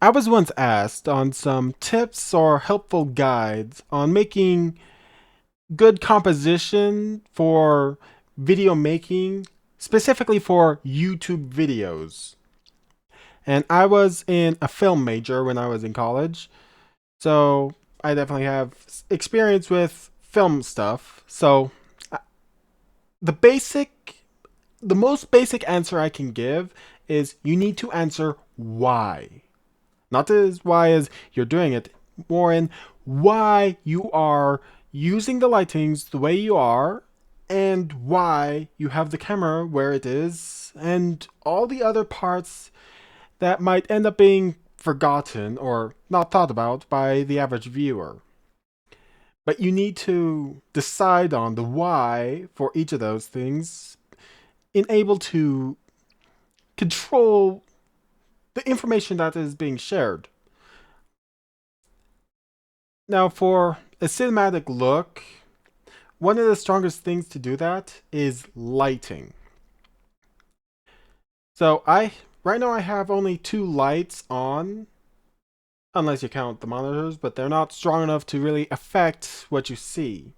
I was once asked on some tips or helpful guides on making good composition for video making, specifically for YouTube videos. And I was in a film major when I was in college, so I definitely have experience with film stuff. So uh, the basic, the most basic answer I can give is you need to answer why. Not as why as you're doing it, more in why you are using the lightings the way you are, and why you have the camera where it is, and all the other parts that might end up being forgotten or not thought about by the average viewer. But you need to decide on the why for each of those things, in able to control the information that is being shared. Now, for a cinematic look, one of the strongest things to do that is lighting. So right now I have only two lights on, unless you count the monitors, but they're not strong enough to really affect what you see.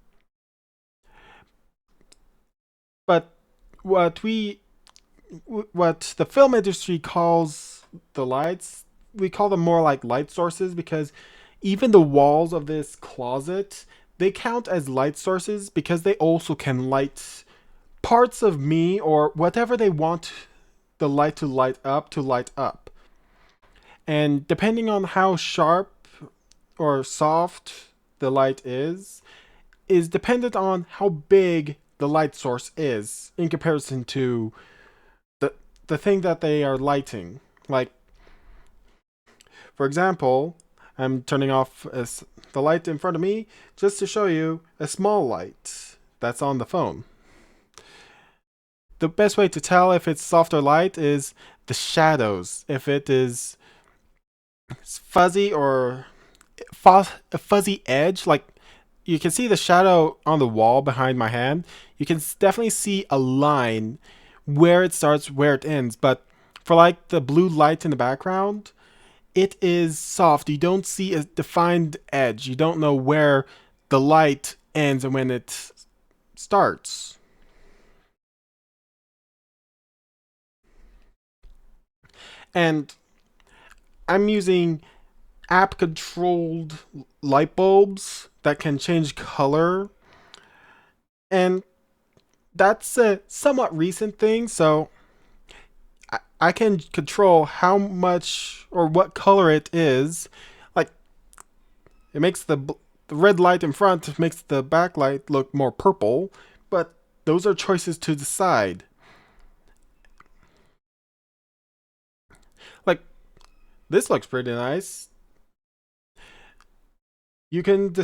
But what we what the film industry calls the lights, we call them more like light sources because even the walls of this closet, they count as light sources because they also can light parts of me or whatever they want the light to light up to light up. And depending on how sharp or soft the light is dependent on how big the light source is in comparison to the the thing that they are lighting. Like, for example, I'm turning off the light in front of me just to show you a small light that's on the phone. The best way to tell if it's soft or light is the shadows. If it is fuzzy or a fuzzy edge, like you can see the shadow on the wall behind my hand, you can definitely see a line where it starts, where it ends. But for like the blue light in the background, it is soft. You don't see a defined edge. You don't know where the light ends and when it starts. And I'm using app controlled light bulbs that can change color. And that's a somewhat recent thing, so I can control how much or what color it is. Like, it makes the red light in front makes the backlight look more purple, but those are choices to decide. Like, this looks pretty nice. You can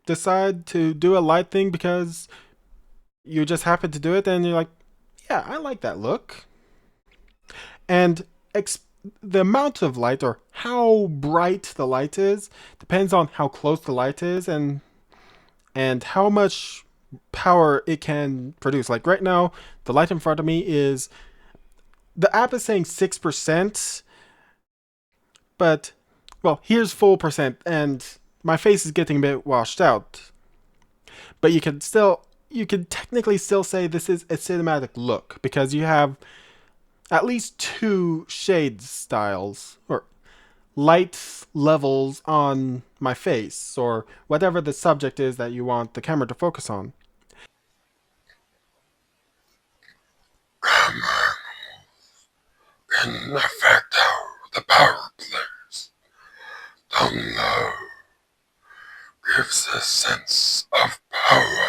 decide to do a light thing because you just happen to do it and you're like, yeah, I like that look. And the amount of light or how bright the light is depends on how close the light is and how much power it can produce. Like right now, the light in front of me is the app is saying 6%, but well, here's full percent, and my face is getting a bit washed out. But you can technically still say this is a cinematic look because you have at least two shade styles or light levels on my face or whatever the subject is that you want the camera to focus on. Can affect how the power plays down low gives a sense of power.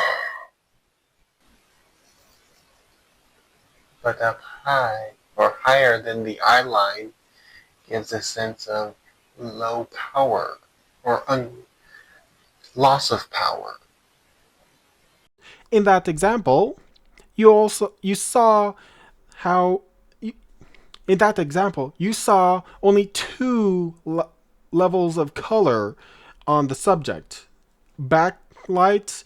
But up high or higher than the eye line gives a sense of low power or loss of power. In that example, you saw how in that example you saw only two levels of color on the subject, backlight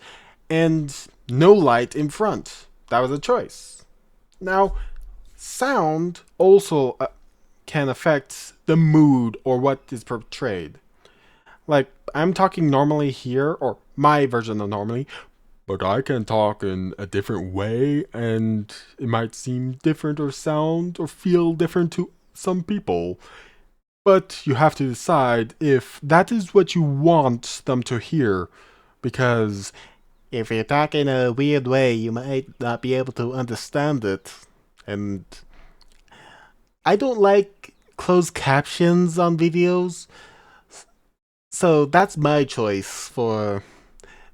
and no light in front. That was a choice. Now, sound also can affect the mood or what is portrayed. Like, I'm talking normally here, or my version of normally, but I can talk in a different way, and it might seem different or sound or feel different to some people. But you have to decide if that is what you want them to hear, because if you talk in a weird way, you might not be able to understand it. And I don't like closed captions on videos, so that's my choice for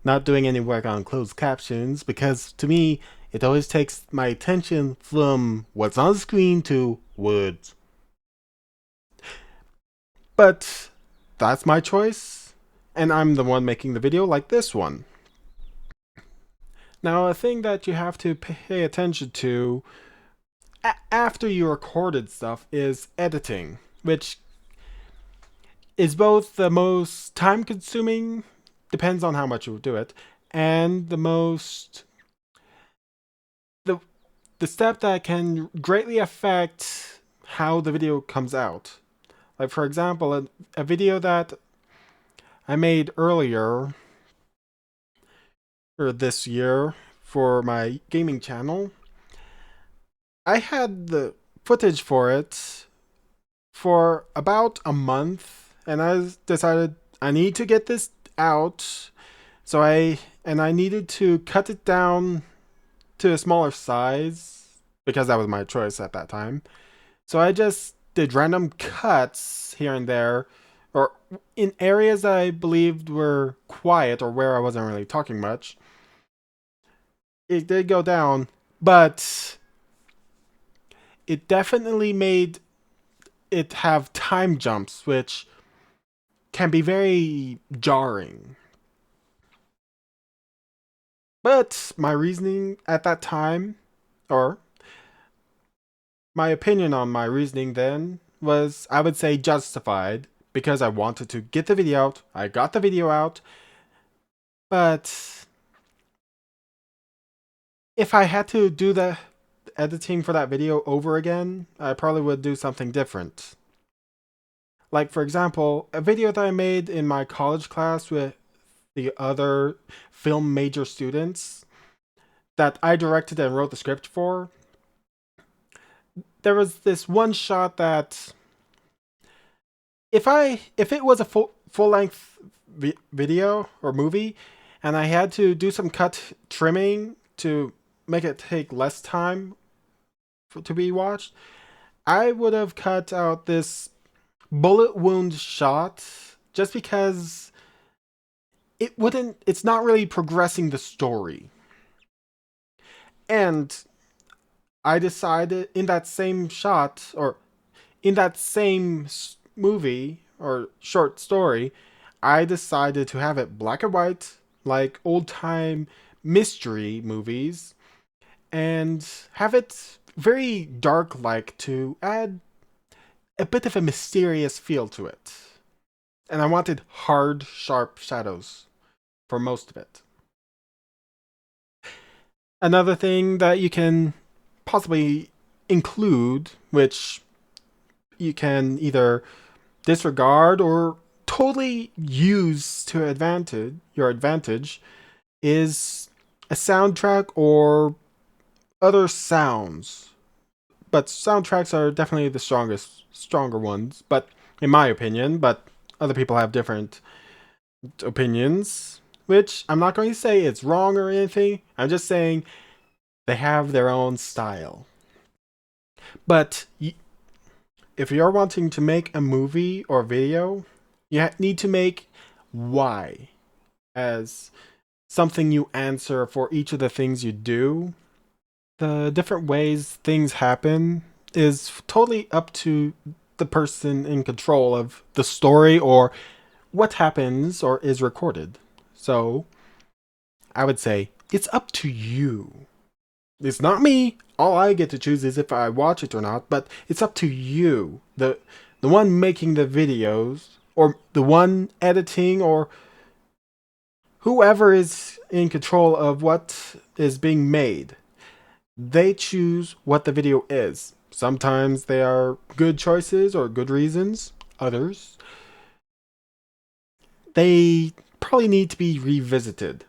not doing any work on closed captions, because to me, it always takes my attention from what's on the screen to words. But that's my choice, and I'm the one making the video like this one. Now, a thing that you have to pay attention to after you recorded stuff is editing, which is both the most time consuming, depends on how much you do it, and the the step that can greatly affect how the video comes out. Like, for example, a video that I made earlier or this year for my gaming channel, I had the footage for it for about a month, and I decided I need to get this out. So I needed to cut it down to a smaller size because that was my choice at that time. So I just did random cuts here and there, or in areas that I believed were quiet or where I wasn't really talking much. It did go down, but it definitely made it have time jumps, which can be very jarring. But my reasoning at that time, or my opinion on my reasoning then, was, I would say, justified because I wanted to get the video out. I got the video out, but if I had to do the editing for that video over again, I probably would do something different. Like, for example, a video that I made in my college class with the other film major students that I directed and wrote the script for. There was this one shot that if it was a full length video or movie, and I had to do some cut trimming to make it take less time to be watched, I would have cut out this bullet wound shot just because it's not really progressing the story. And I decided in that same shot, or in that same movie or short story, I decided to have it black and white, like old time mystery movies, and have it very dark like to add a bit of a mysterious feel to it. And I wanted hard, sharp shadows for most of it. Another thing that you can possibly include, which you can either disregard or totally use to your advantage, is a soundtrack or other sounds. But soundtracks are definitely the stronger ones, but in my opinion, but other people have different opinions, which I'm not going to say it's wrong or anything. I'm just saying they have their own style. But if you're wanting to make a movie or video, you need to make why as something you answer for each of the things you do. The different ways things happen is totally up to the person in control of the story or what happens or is recorded. So, I would say it's up to you. It's not me. All I get to choose is if I watch it or not, but it's up to you. The one making the videos or the one editing or whoever is in control of what is being made. They choose what the video is. Sometimes they are good choices or good reasons. Others, they probably need to be revisited.